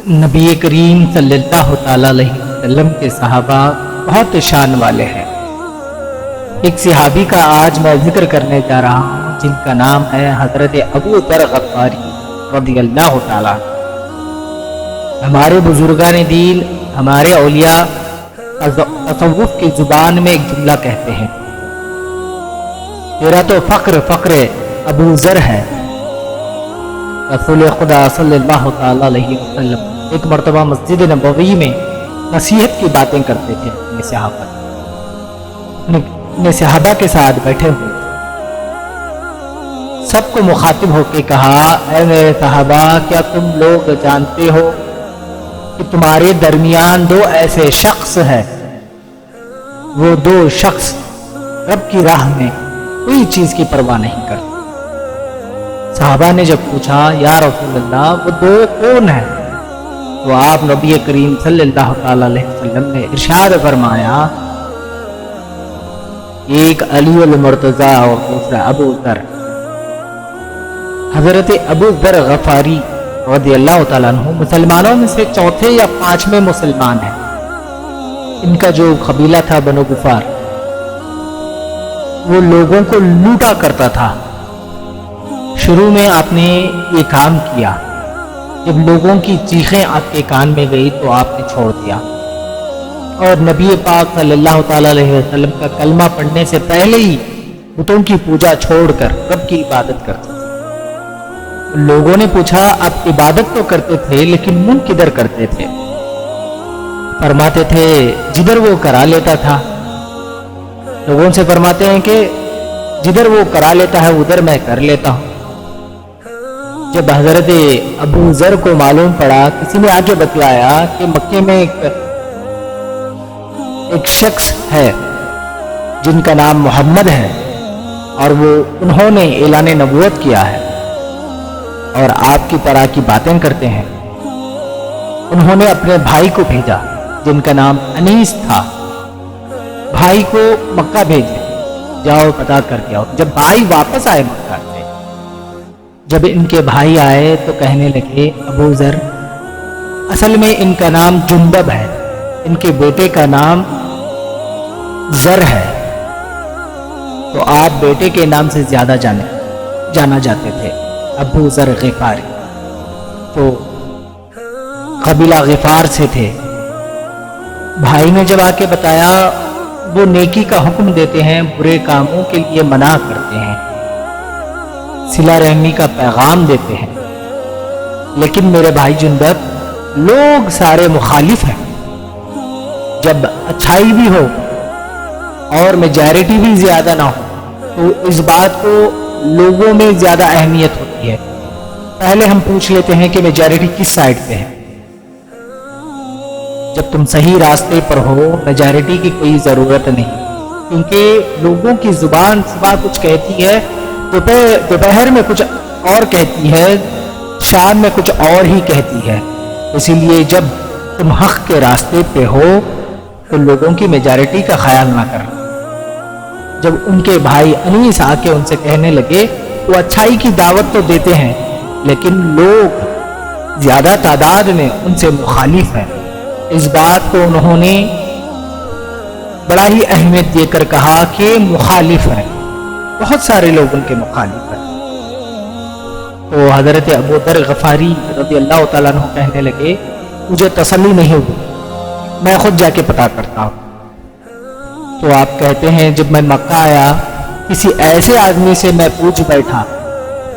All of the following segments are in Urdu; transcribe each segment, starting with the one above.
نبی کریم صلی اللہ تعالی علیہ وسلم کے صحابہ بہت شان والے ہیں۔ ایک صحابی کا آج میں ذکر کرنے جا رہا ہوں جن کا نام ہے حضرت ابو ذر غفاری رضی اللہ تعالی۔ ہمارے بزرگان دین، ہمارے اولیاء تصوف کی زبان میں ایک جملہ کہتے ہیں، تیرا تو فقر ابو ذر ہے۔ رسول خدا صلی اللہ تعالی علیہ وسلم ایک مرتبہ مسجد نبوی میں نصیحت کی باتیں کرتے تھے اپنے صحابہ کے ساتھ بیٹھے ہوئے، سب کو مخاطب ہو کے کہا، اے میرے صحابہ، کیا تم لوگ جانتے ہو کہ تمہارے درمیان دو ایسے شخص ہیں، وہ دو شخص رب کی راہ میں کوئی چیز کی پرواہ نہیں کرتے۔ صحابہ نے جب پوچھا، یا رسول اللہ، وہ دو کون ہیں؟ تو آپ نبی کریم صلی اللہ تعالی علیہ وسلم نے ارشاد فرمایا، ایک علی المرتضی اور دوسرا ابو ذر۔ حضرت ابو ذر غفاری رضی اللہ تعالیٰ عنہ مسلمانوں میں سے چوتھے یا پانچویں مسلمان ہیں۔ ان کا جو قبیلہ تھا بنو غفار، وہ لوگوں کو لوٹا کرتا تھا۔ شروع میں آپ نے یہ کام کیا، جب لوگوں کی چیخیں آپ کے کان میں گئی تو آپ نے چھوڑ دیا، اور نبی پاک صلی اللہ تعالی علیہ وسلم کا کلمہ پڑھنے سے پہلے ہی بتوں کی پوجا چھوڑ کر رب کی عبادت کرتے تھے۔ لوگوں نے پوچھا، آپ عبادت تو کرتے تھے لیکن منہ کدھر کرتے تھے؟ فرماتے تھے جدھر وہ کرا لیتا تھا۔ لوگوں سے فرماتے ہیں کہ جدھر وہ کرا لیتا ہے ادھر میں کر لیتا ہوں۔ جب حضرت ابو ذر کو معلوم پڑا، کسی نے آگے بتلایا کہ مکے میں ایک شخص ہے جن کا نام محمد ہے، اور انہوں نے اعلان نبوت کیا ہے اور آپ کی طرح کی باتیں کرتے ہیں۔ انہوں نے اپنے بھائی کو بھیجا جن کا نام انیس تھا، بھائی کو مکہ بھیجے، جاؤ پتہ کر کے آؤ۔ جب بھائی واپس آئے مکہ سے، جب ان کے بھائی آئے تو کہنے لگے، ابو ذر، اصل میں ان کا نام جندب ہے، ان کے بیٹے کا نام ذر ہے، تو آپ بیٹے کے نام سے زیادہ جانا جاتے تھے، ابو ذر غفاری۔ تو قبیلہ غفار سے تھے۔ بھائی نے جب آ کے بتایا، وہ نیکی کا حکم دیتے ہیں، برے کاموں کے لیے منع کرتے ہیں، صلہ رحمی کا پیغام دیتے ہیں، لیکن میرے بھائی جندب، لوگ سارے مخالف ہیں۔ جب اچھائی بھی ہو اور میجارٹی بھی زیادہ نہ ہو تو اس بات کو لوگوں میں زیادہ اہمیت ہوتی ہے۔ پہلے ہم پوچھ لیتے ہیں کہ میجارٹی کس سائڈ پہ ہے۔ جب تم صحیح راستے پر ہو، میجارٹی کی کوئی ضرورت نہیں، کیونکہ لوگوں کی زبان صبح کچھ کہتی ہے، دوپہر میں کچھ اور کہتی ہے، شام میں کچھ اور ہی کہتی ہے۔ اسی لیے جب تم حق کے راستے پہ ہو تو لوگوں کی میجارٹی کا خیال نہ کرنا۔ جب ان کے بھائی انیس آ کے ان سے کہنے لگے، وہ اچھائی کی دعوت تو دیتے ہیں لیکن لوگ زیادہ تعداد میں ان سے مخالف ہیں، اس بات کو انہوں نے بڑا ہی اہمیت دے کر کہا کہ مخالف ہیں، بہت سارے لوگ ان کے مخالف ہیں۔ تو حضرت ابو ذر غفاری رضی اللہ تعالیٰ عنہ کہنے لگے، مجھے تسلی نہیں ہوئی، میں خود جا کے پتہ کرتا ہوں۔ تو آپ کہتے ہیں، جب میں مکہ آیا، کسی ایسے آدمی سے میں پوچھ بیٹھا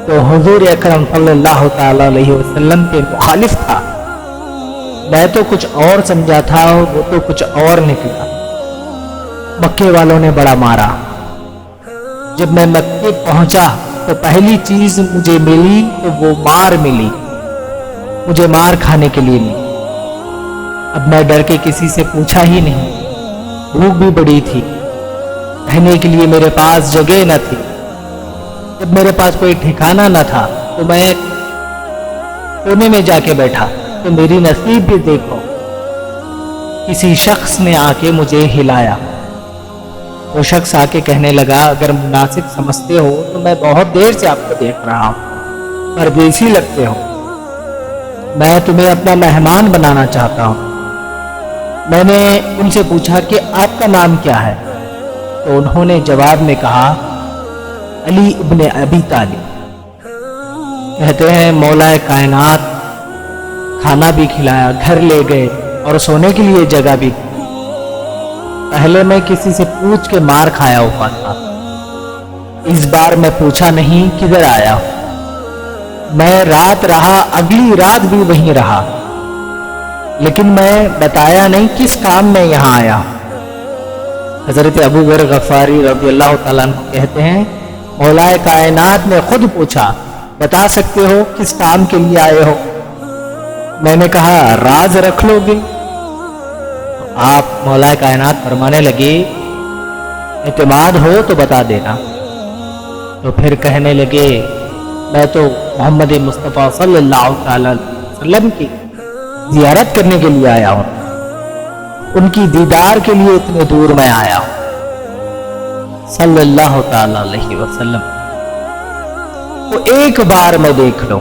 تو حضور اکرم صلی اللہ تعالیٰ علیہ وسلم کے مخالف تھا۔ میں تو کچھ اور سمجھا تھا، وہ تو کچھ اور نکلا۔ مکے والوں نے بڑا مارا۔ جب میں مکے پہنچا تو پہلی چیز مجھے ملی تو وہ مار ملی، مجھے مار کھانے کے لیے ملی۔ اب میں ڈر کے کسی سے پوچھا ہی نہیں، بھوک بھی بڑی تھی، رہنے کے لیے میرے پاس جگہ نہ تھی۔ جب میرے پاس کوئی ٹھکانہ نہ تھا تو میں کونے میں جا کے بیٹھا، تو میری نصیب بھی دیکھو، کسی شخص نے آ کے مجھے ہلایا۔ وہ شخص آ کے کہنے لگا، اگر مناسب سمجھتے ہو تو میں بہت دیر سے آپ کو دیکھ رہا ہوں، پردیسی لگتے ہو۔ میں تمہیں اپنا مہمان بنانا چاہتا ہوں۔ میں نے ان سے پوچھا کہ آپ کا نام کیا ہے؟ تو انہوں نے جواب میں کہا علی ابن ابی طالب۔ کہتے ہیں مولا کائنات کھانا بھی کھلایا، گھر لے گئے اور سونے کے لیے جگہ بھی دی۔ پہلے میں کسی سے پوچھ کے مار کھایا ہوا تھا، اس بار میں پوچھا نہیں کدھر آیا ہوں۔ میں رات رہا، اگلی رات بھی وہیں رہا، لیکن میں بتایا نہیں کس کام میں یہاں آیا ہوں۔ حضرت ابو ذر غفاری رضی اللہ تعالیٰ عنہ کہتے ہیں مولا کائنات نے خود پوچھا بتا سکتے ہو کس کام کے لیے آئے ہو؟ میں نے کہا راز رکھ لو گے؟ آپ مولا کائنات فرمانے لگے اعتماد ہو تو بتا دینا۔ تو پھر کہنے لگے میں تو محمد مصطفیٰ صلی اللہ علیہ وسلم کی زیارت کرنے کے لیے آیا ہوں، ان کی دیدار کے لیے اتنے دور میں آیا ہوں صلی اللہ تعالی علیہ وسلم، تو ایک بار میں دیکھ لوں۔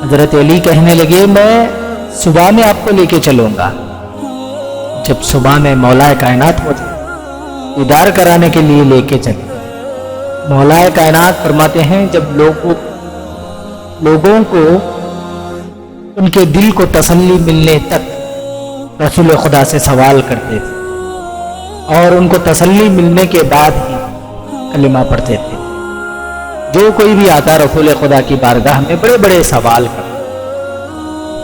حضرت علی کہنے لگے میں صبح میں آپ کو لے کے چلوں گا۔ جب صبح میں مولا کائنات مجھے دیدار کرانے کے لیے لے کے چلے، مولا کائنات فرماتے ہیں جب لوگوں کو ان کے دل کو تسلی ملنے تک رسول خدا سے سوال کرتے تھے اور ان کو تسلی ملنے کے بعد ہی کلمہ پڑھتے تھے۔ جو کوئی بھی آتا رسول خدا کی بارگاہ میں بڑے بڑے سوال کرتا،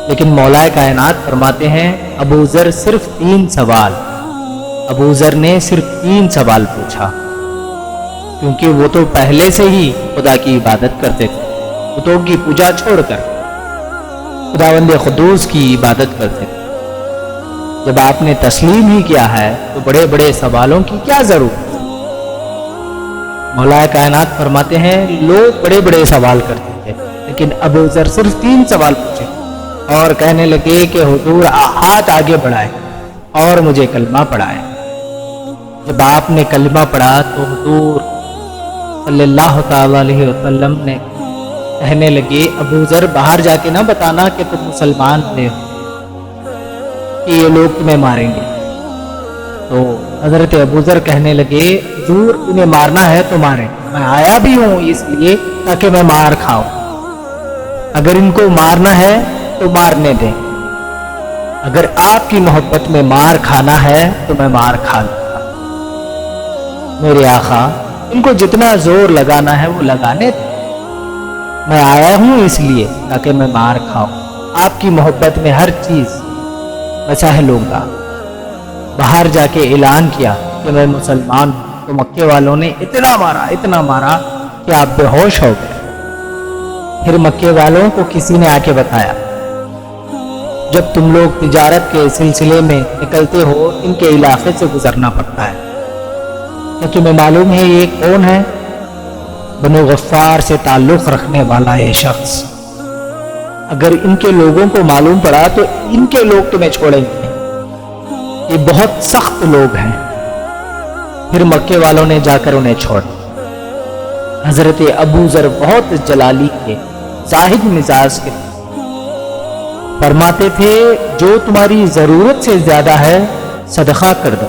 لیکن مولا کائنات فرماتے ہیں ابو ذر صرف 3 سوال، ابو ذر نے صرف 3 سوال پوچھا، کیونکہ وہ تو پہلے سے ہی خدا کی عبادت کرتے تھے، بتوں کی پوجا چھوڑ کر خداوند قدوس کی عبادت کرتے تھے۔ جب آپ نے تسلیم ہی کیا ہے تو بڑے بڑے سوالوں کی کیا ضرورت؟ مولا کائنات فرماتے ہیں لوگ بڑے بڑے سوال کرتے تھے، لیکن ابو ذر صرف 3 سوال پوچھے اور کہنے لگے کہ حضور ہاتھ آگے بڑھائے اور مجھے کلمہ پڑھائے۔ جب آپ نے کلمہ پڑھا تو حضور صلی اللہ تعالی علیہ وسلم نے کہنے لگے ابو ذر باہر جا کے نہ بتانا کہ تم مسلمان ہوئے ہو، کہ یہ لوگ تمہیں ماریں گے۔ تو حضرت ابو ذر کہنے لگے حضور انہیں مارنا ہے تو ماریں، میں آیا بھی ہوں اس لیے تاکہ میں مار کھاؤں، اگر ان کو مارنا ہے تو مارنے دیں، اگر آپ کی محبت میں مار کھانا ہے تو میں مار کھا لوں گا۔ میرے آقا ان کو جتنا زور لگانا ہے وہ لگانے دیں، میں آیا ہوں اس لیے تاکہ میں مار کھاؤں، آپ کی محبت میں ہر چیز میں سہ لوں گا۔ باہر جا کے اعلان کیا کہ میں مسلمان ہوں، تو مکے والوں نے اتنا مارا کہ آپ بے ہوش ہو گئے۔ پھر مکے والوں کو کسی نے آ کے بتایا جب تم لوگ تجارت کے سلسلے میں نکلتے ہو ان کے علاقے سے گزرنا پڑتا ہے، کیا تمہیں معلوم ہے یہ کون ہے؟ بنو غفار سے تعلق رکھنے والا یہ شخص، اگر ان کے لوگوں کو معلوم پڑا تو ان کے لوگ تمہیں چھوڑیں گے، یہ بہت سخت لوگ ہیں۔ پھر مکے والوں نے جا کر انہیں چھوڑا۔ حضرت ابو ذر بہت جلالی کے زاہد مزاج کے فرماتے تھے جو تمہاری ضرورت سے زیادہ ہے صدقہ کر دو،